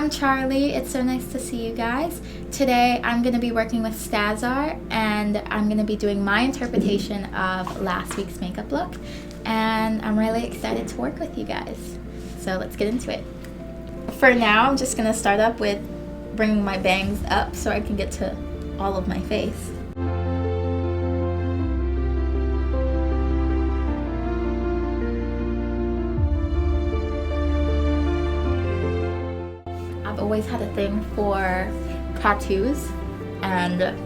I'm Charlie. It's so nice to see you guys. Today I'm going to be working with STAZR and I'm going to be doing my interpretation of last week's makeup look, and I'm really excited to work with you guys. So let's get into it. For now, I'm just going to start up with bringing my bangs up so I can get to all of my face. I've always had a thing for tattoos and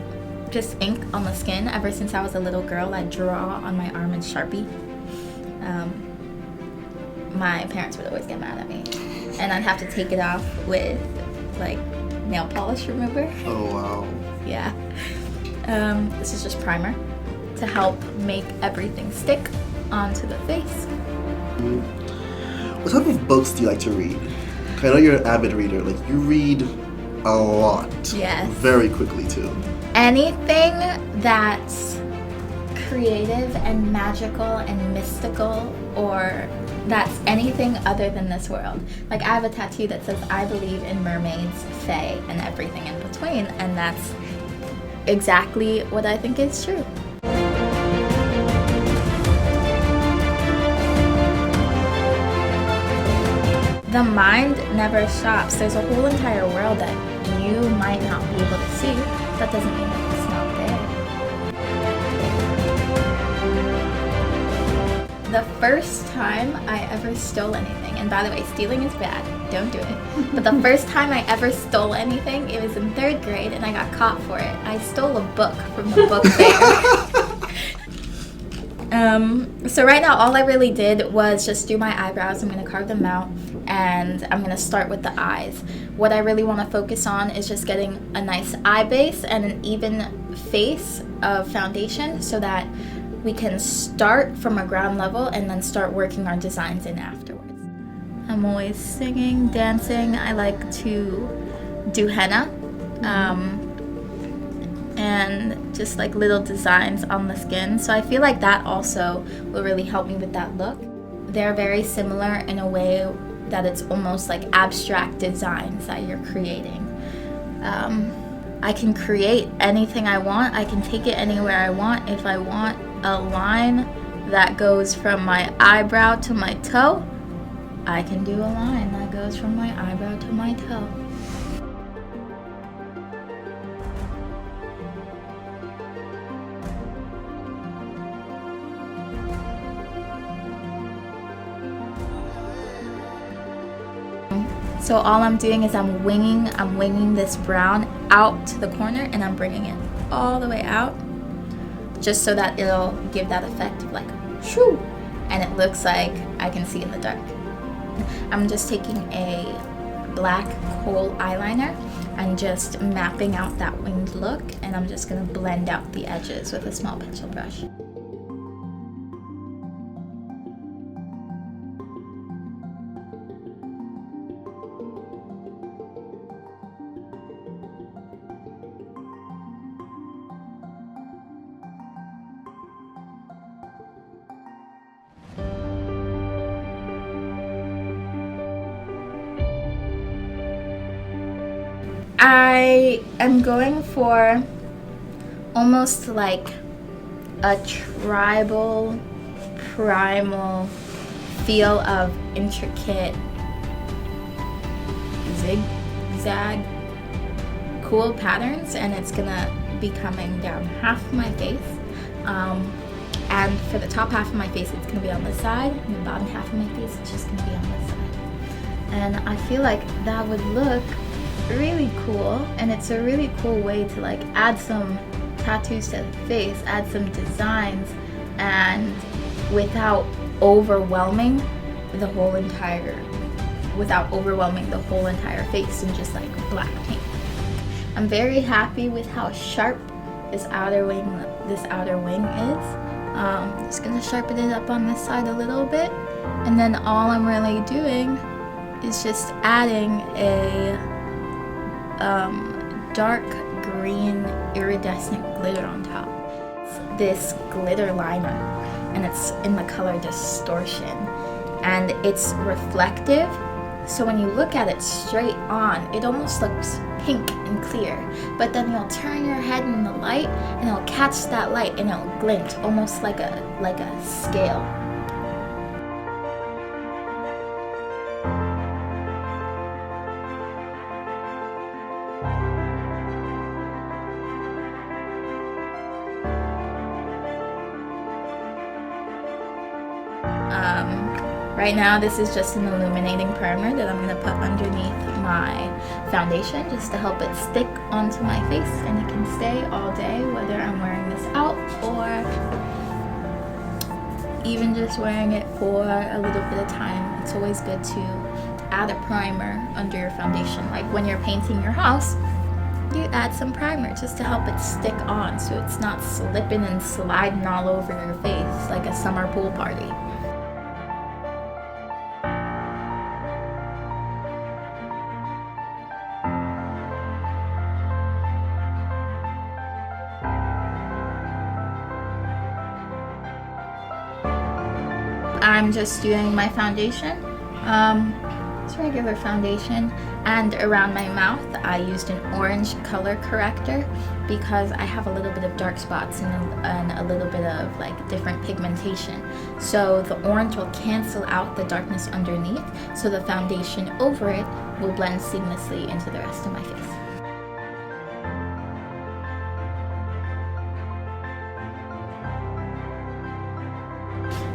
just ink on the skin. Ever since I was a little girl, I'd draw on my arm in Sharpie. My parents would always get mad at me, and I'd have to take it off with like nail polish remover. Oh wow. Yeah. This is just primer to help make everything stick onto the face. What type of books do you like to read? I know you're an avid reader. Like, you read a lot. Yes. Very quickly too. Anything that's creative and magical and mystical, or that's anything other than this world. Like, I have a tattoo that says I believe in mermaids, fae, and everything in between, and that's exactly what I think is true. The mind never stops. There's a whole entire world that you might not be able to see. That doesn't mean that it's not there. The first time I ever stole anything, and by the way, stealing is bad, don't do it. But the first time I ever stole anything, it was in 3rd grade and I got caught for it. I stole a book from the book fair. So right now all I really did was just do my eyebrows. I'm going to carve them out and I'm going to start with the eyes. What I really want to focus on is just getting a nice eye base and an even face of foundation so that we can start from a ground level and then start working our designs in afterwards. I'm always singing, dancing. I like to do henna. And just like little designs on the skin. So I feel like that also will really help me with that look. They're very similar in a way that it's almost like abstract designs that you're creating. I can create anything I want. I can take it anywhere I want. If I want a line that goes from my eyebrow to my toe, I can do a line that goes from my eyebrow to my toe. So all I'm doing is I'm winging this brown out to the corner, and I'm bringing it all the way out just so that it'll give that effect of like shoo, and it looks like I can see in the dark. I'm just taking a black kohl eyeliner and just mapping out that winged look, and I'm just gonna blend out the edges with a small pencil brush. I am going for almost like a tribal, primal feel of intricate zigzag cool patterns, and it's gonna be coming down half of my face. And for the top half of my face, it's gonna be on this side, and the bottom half of my face, it's just gonna be on this side. And I feel like that would look really cool, and it's a really cool way to like add some tattoos to the face, add some designs, and without overwhelming the whole entire face in just like black paint. I'm very happy with how sharp this outer wing is. Just gonna sharpen it up on this side a little bit, and then all I'm really doing is just adding a dark green iridescent glitter on top. It's this glitter liner, and it's in the color Distortion, and it's reflective So when you look at it straight on, it almost looks pink and clear. But then you'll turn your head in the light and it'll catch that light and it'll glint almost like a scale. Right now, this is just an illuminating primer that I'm going to put underneath my foundation just to help it stick onto my face, and it can stay all day, whether I'm wearing this out or even just wearing it for a little bit of time. It's always good to add a primer under your foundation. Like when you're painting your house, you add some primer just to help it stick on so it's not slipping and sliding all over your face like a summer pool party. I'm just doing my foundation. It's regular foundation, and around my mouth I used an orange color corrector because I have a little bit of dark spots and a little bit of like different pigmentation. So the orange will cancel out the darkness underneath, so the foundation over it will blend seamlessly into the rest of my face.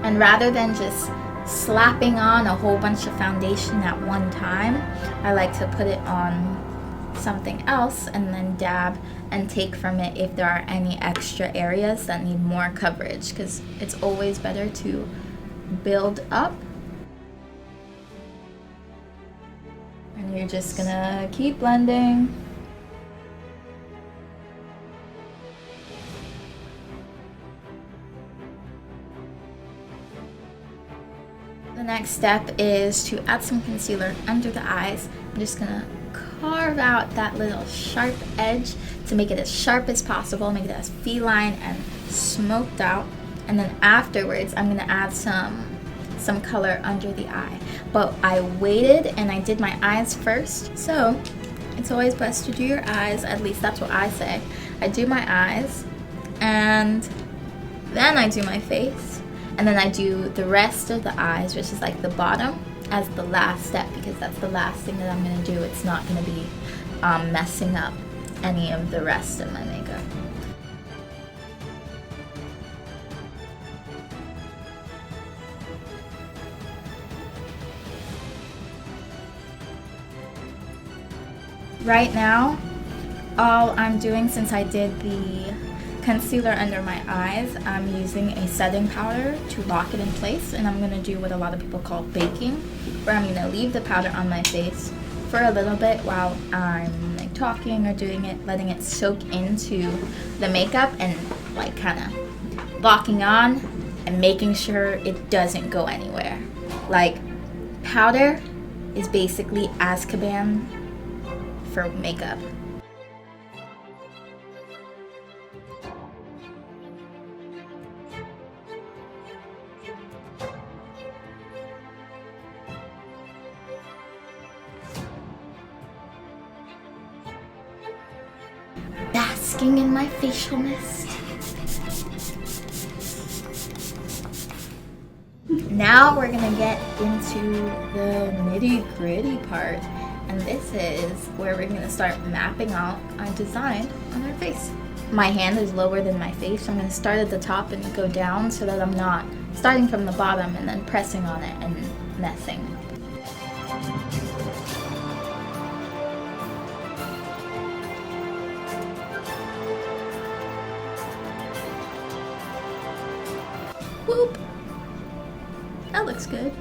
And rather than just slapping on a whole bunch of foundation at one time, I like to put it on something else and then dab and take from it if there are any extra areas that need more coverage, because it's always better to build up. And you're just gonna keep blending. The next step is to add some concealer under the eyes. I'm just gonna carve out that little sharp edge to make it as sharp as possible, make it as feline and smoked out. And then afterwards, I'm gonna add some color under the eye. But I waited and I did my eyes first. So it's always best to do your eyes, at least that's what I say. I do my eyes and then I do my face. And then I do the rest of the eyes, which is like the bottom, as the last step, because that's the last thing that I'm gonna do. It's not gonna be messing up any of the rest of my makeup. Right now, all I'm doing, since I did the concealer under my eyes, I'm using a setting powder to lock it in place, and I'm going to do what a lot of people call baking, where I'm going to leave the powder on my face for a little bit while I'm like talking or doing it, letting it soak into the makeup and like kind of locking on and making sure it doesn't go anywhere. Like, powder is basically Azkaban for makeup. Basking in my facial mist. Now we're gonna get into the nitty-gritty part, and this is where we're gonna start mapping out our design on our face. My hand is lower than my face, so I'm gonna start at the top and go down so that I'm not starting from the bottom and then pressing on it and messing. Whoop! That looks good.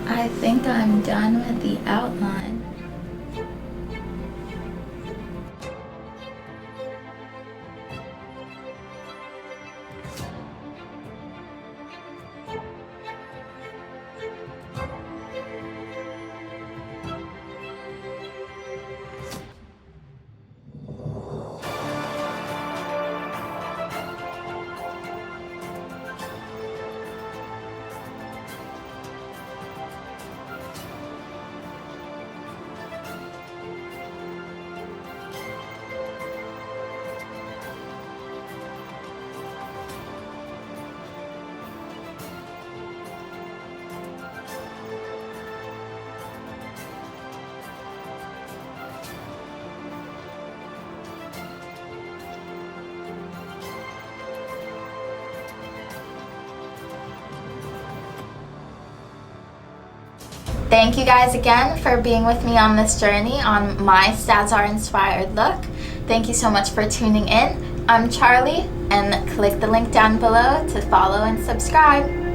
I think I'm done with the outline. Thank you guys again for being with me on this journey on my STAZR inspired look. Thank you so much for tuning in. I'm Charlie, and click the link down below to follow and subscribe.